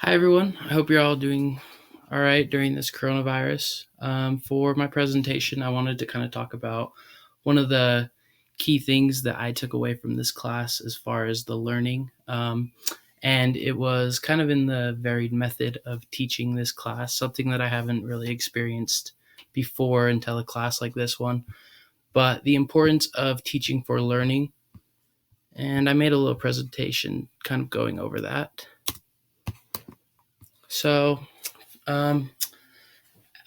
Hi, everyone. I hope you're all doing all right during this coronavirus. For my presentation, I wanted to kind of talk about one of the key things that I took away from this class as far as the learning. And it was kind of in the varied method of teaching this class, something that I haven't really experienced before until a class like this one. But the importance of teaching for learning. And I made a little presentation kind of going over that. So, um,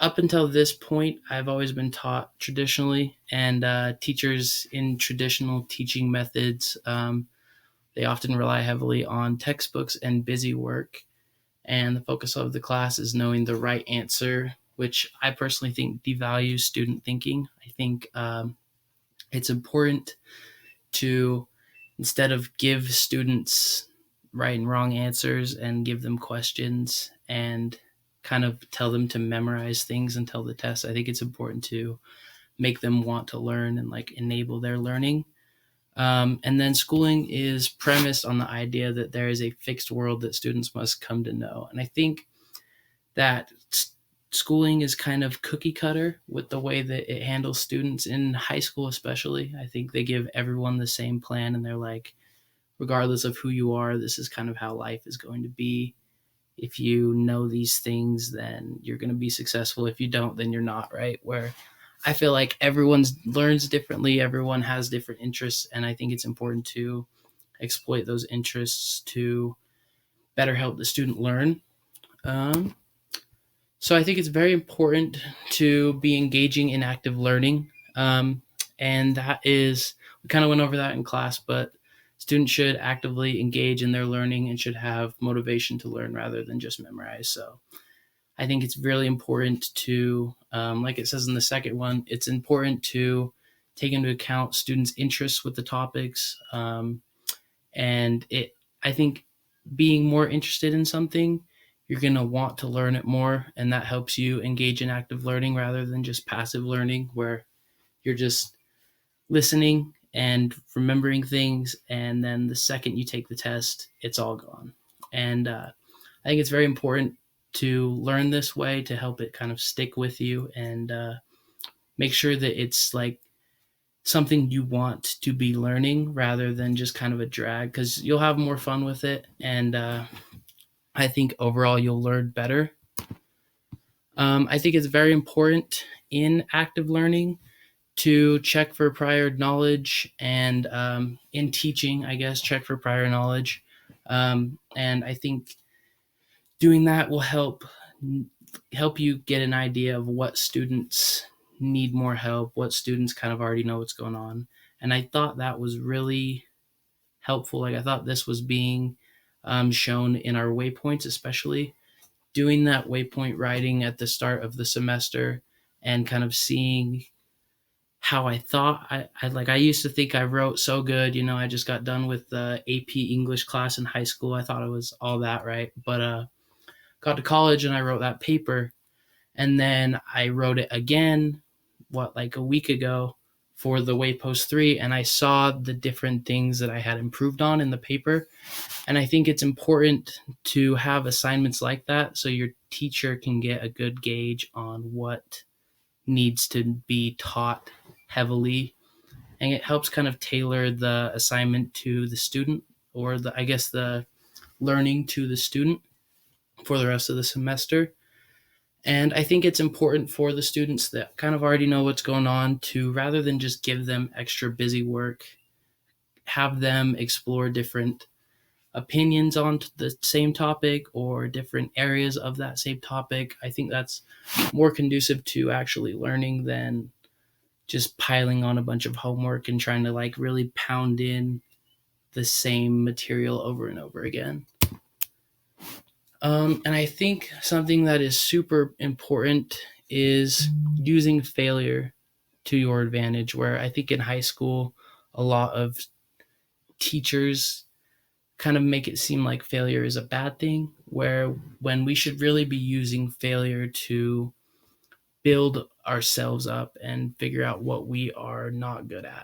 up until this point, I've always been taught traditionally, and teachers in traditional teaching methods, they often rely heavily on textbooks and busy work. And the focus of the class is knowing the right answer, which I personally think devalues student thinking. I think it's important to, instead of give students right and wrong answers and give them questions and kind of tell them to memorize things until the test. I think it's important to make them want to learn and like enable their learning. And then schooling is premised on the idea that there is a fixed world that students must come to know. And I think that schooling is kind of cookie cutter with the way that it handles students in high school, especially. I think they give everyone the same plan and they're like, regardless of who you are, this is kind of how life is going to be. If you know these things, then you're going to be successful. If you don't, then you're not, right? Where I feel like everyone learns differently, everyone has different interests, and I think it's important to exploit those interests to better help the student learn. Um, so I think it's very important to be engaging in active learning. And that is, we kind of went over that in class, but students should actively engage in their learning and should have motivation to learn rather than just memorize. So I think it's really important to, like it says in the second one, it's important to take into account students' interests with the topics. And I think being more interested in something, you're going to want to learn it more. And that helps you engage in active learning rather than just passive learning, where you're just listening and remembering things. And then the second you take the test, it's all gone. And I think it's very important to learn this way to help it kind of stick with you and make sure that it's like something you want to be learning rather than just kind of a drag, because you'll have more fun with it. And I think overall you'll learn better. I think it's very important in active learning to check for prior knowledge and in teaching, I guess, check for prior knowledge. And I think doing that will help you get an idea of what students need more help, what students kind of already know what's going on. And I thought that was really helpful. Like I thought this was being shown in our waypoints, especially doing that waypoint writing at the start of the semester and kind of seeing how I thought I used to think I wrote so good. I just got done with the AP English class in high school. I thought it was all that, right? But got to college and I wrote that paper, and then I wrote it again, like a week ago for the Waypost 3, and I saw the different things that I had improved on in the paper. And I think it's important to have assignments like that so your teacher can get a good gauge on what needs to be taught heavily, and it helps kind of tailor the assignment to the student, or the learning to the student for the rest of the semester. And I think it's important for the students that kind of already know what's going on to, rather than just give them extra busy work, have them explore different opinions on the same topic or different areas of that same topic. I think that's more conducive to actually learning than just piling on a bunch of homework and trying to like really pound in the same material over and over again. And I think something that is super important is using failure to your advantage, where I think in high school, a lot of teachers kind of make it seem like failure is a bad thing, where when we should really be using failure to build ourselves up and figure out what we are not good at.